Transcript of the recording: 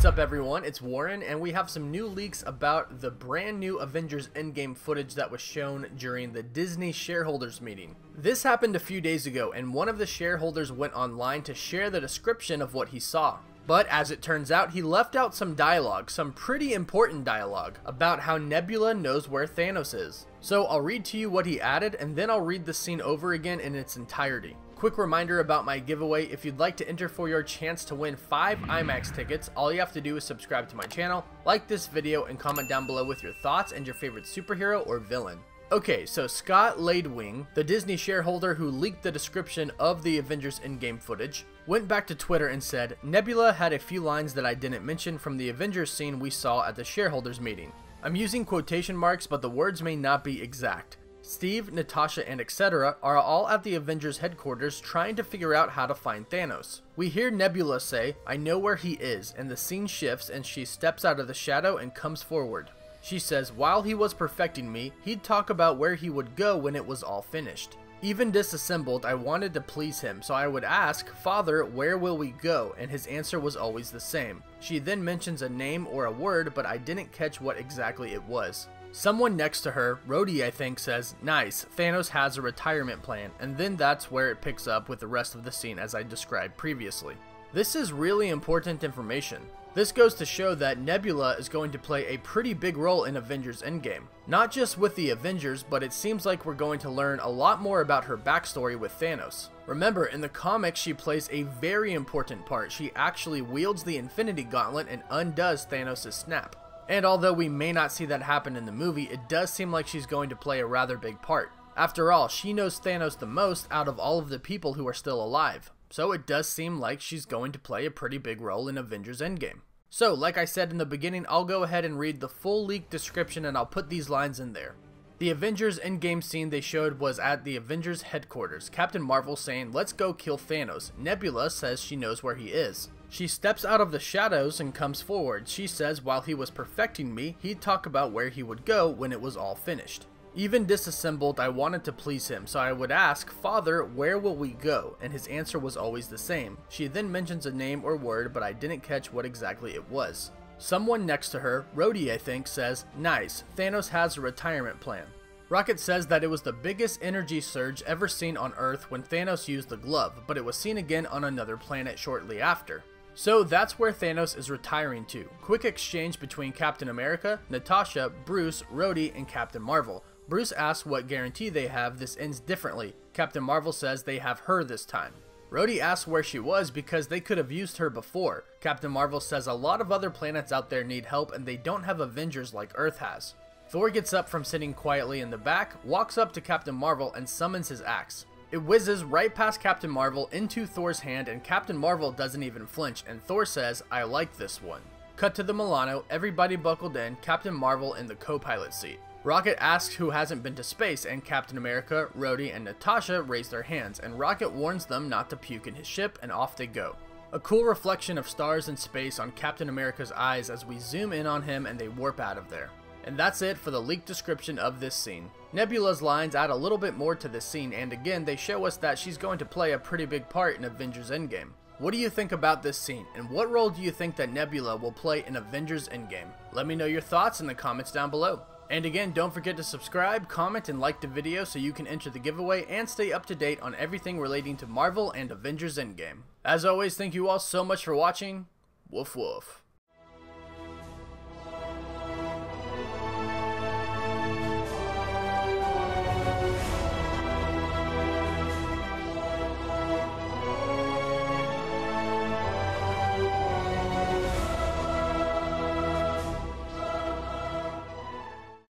What's up everyone, it's Warren, and we have some new leaks about the brand new Avengers Endgame footage that was shown during the Disney shareholders meeting. This happened a few days ago, and one of the shareholders went online to share the description of what he saw. But as it turns out, he left out some dialogue, some pretty important dialogue, about how Nebula knows where Thanos is. So I'll read to you what he added, and then I'll read the scene over again in its entirety. Quick reminder about my giveaway: if you'd like to enter for your chance to win 5 IMAX tickets, all you have to do is subscribe to my channel, like this video, and comment down below with your thoughts and your favorite superhero or villain. Okay, so Scott Ladewing, the Disney shareholder who leaked the description of the Avengers Endgame footage, went back to Twitter and said, "Nebula had a few lines that I didn't mention from the Avengers scene we saw at the shareholders meeting. I'm using quotation marks, but the words may not be exact. Steve, Natasha, and etc. are all at the Avengers headquarters trying to figure out how to find Thanos. We hear Nebula say, 'I know where he is,' and the scene shifts and she steps out of the shadow and comes forward. She says, 'While he was perfecting me, he'd talk about where he would go when it was all finished. Even disassembled, I wanted to please him, so I would ask, Father, where will we go?' And his answer was always the same. She then mentions a name or a word, but I didn't catch what exactly it was. Someone next to her, Rhodey I think, says, 'Nice, Thanos has a retirement plan,' and then that's where it picks up with the rest of the scene as I described previously. This is really important information. This goes to show that Nebula is going to play a pretty big role in Avengers Endgame. Not just with the Avengers, but it seems like we're going to learn a lot more about her backstory with Thanos. Remember, in the comics she plays a very important part. She actually wields the Infinity Gauntlet and undoes Thanos' snap. And although we may not see that happen in the movie, it does seem like she's going to play a rather big part. After all, she knows Thanos the most out of all of the people who are still alive. So it does seem like she's going to play a pretty big role in Avengers Endgame. So, like I said in the beginning, I'll go ahead and read the full leak description and I'll put these lines in there. The Avengers Endgame scene they showed was at the Avengers headquarters. Captain Marvel saying, 'Let's go kill Thanos.' Nebula says she knows where he is. She steps out of the shadows and comes forward. She says while he was perfecting me, he'd talk about where he would go when it was all finished. Even disassembled, I wanted to please him, so I would ask, 'Father, where will we go?' And his answer was always the same. She then mentions a name or word, but I didn't catch what exactly it was. Someone next to her, Rhodey I think, says, 'Nice, Thanos has a retirement plan.' Rocket says that it was the biggest energy surge ever seen on Earth when Thanos used the glove, but it was seen again on another planet shortly after. So that's where Thanos is retiring to. Quick exchange between Captain America, Natasha, Bruce, Rhodey, and Captain Marvel. Bruce asks what guarantee they have this ends differently. Captain Marvel says they have her this time. Rhodey asks where she was because they could have used her before. Captain Marvel says a lot of other planets out there need help and they don't have Avengers like Earth has. Thor gets up from sitting quietly in the back, walks up to Captain Marvel, and summons his axe. It whizzes right past Captain Marvel into Thor's hand, and Captain Marvel doesn't even flinch, and Thor says, 'I like this one.' Cut to the Milano, everybody buckled in, Captain Marvel in the co-pilot seat. Rocket asks who hasn't been to space, and Captain America, Rhodey, and Natasha raise their hands, and Rocket warns them not to puke in his ship, and off they go. A cool reflection of stars and space on Captain America's eyes as we zoom in on him and they warp out of there. And that's it for the leaked description of this scene. Nebula's lines add a little bit more to this scene, and again they show us that she's going to play a pretty big part in Avengers Endgame. What do you think about this scene, and what role do you think that Nebula will play in Avengers Endgame? Let me know your thoughts in the comments down below. And again, don't forget to subscribe, comment, and like the video so you can enter the giveaway and stay up to date on everything relating to Marvel and Avengers Endgame. As always, thank you all so much for watching. Woof woof.